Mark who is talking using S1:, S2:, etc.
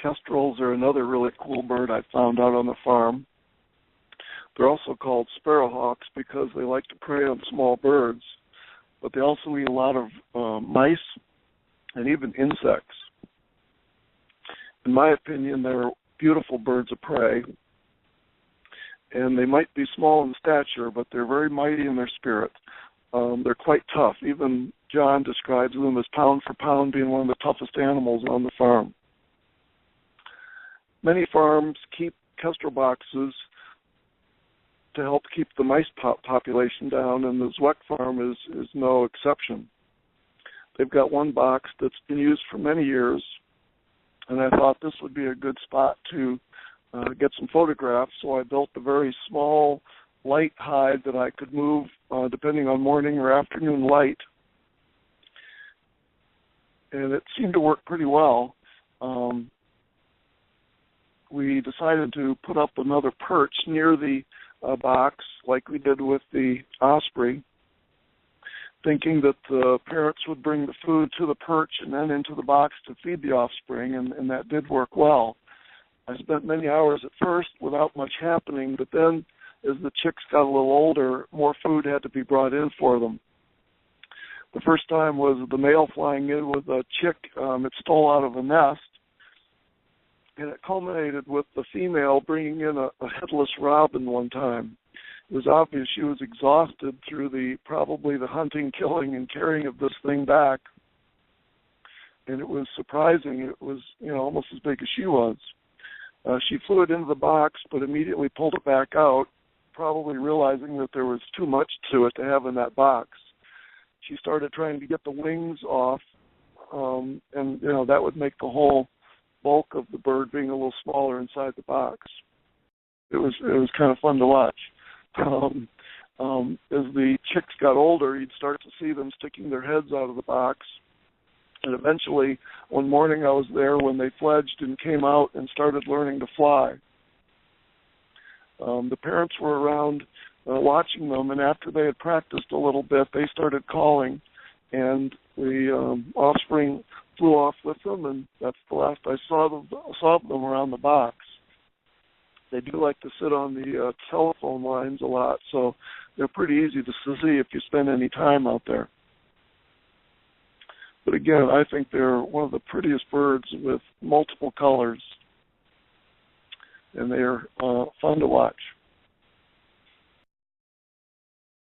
S1: Kestrels are another really cool bird I found out on the farm. They're also called sparrowhawks because they like to prey on small birds, but they also eat a lot of mice and even insects. In my opinion, they're beautiful birds of prey, and they might be small in stature, but they're very mighty in their spirit. They're quite tough. Even John describes them as pound for pound being one of the toughest animals on the farm. Many farms keep kestrel boxes to help keep the mice population down, and the Zweck Farm is no exception. They've got one box that's been used for many years, and I thought this would be a good spot to get some photographs, so I built a very small light hide that I could move depending on morning or afternoon light, and it seemed to work pretty well. We decided to put up another perch near the box like we did with the osprey, thinking that the parents would bring the food to the perch and then into the box to feed the offspring, and that did work well. I spent many hours at first without much happening, but then as the chicks got a little older, more food had to be brought in for them. The first time was the male flying in with a chick it stole out of a nest, and it culminated with the female bringing in a headless robin one time. It was obvious she was exhausted through probably the hunting, killing, and carrying of this thing back, and it was surprising. It was almost as big as she was. She flew it into the box, but immediately pulled it back out, probably realizing that there was too much to it to have in that box. She started trying to get the wings off, and that would make the whole bulk of the bird being a little smaller inside the box. It was kind of fun to watch. As the chicks got older, you'd start to see them sticking their heads out of the box. And eventually, one morning I was there when they fledged and came out and started learning to fly. The parents were around watching them, and after they had practiced a little bit, they started calling, and the offspring flew off with them, and that's the last I saw them around the box. They do like to sit on the telephone lines a lot, so they're pretty easy to see if you spend any time out there. But again, I think they're one of the prettiest birds with multiple colors, and they're fun to watch.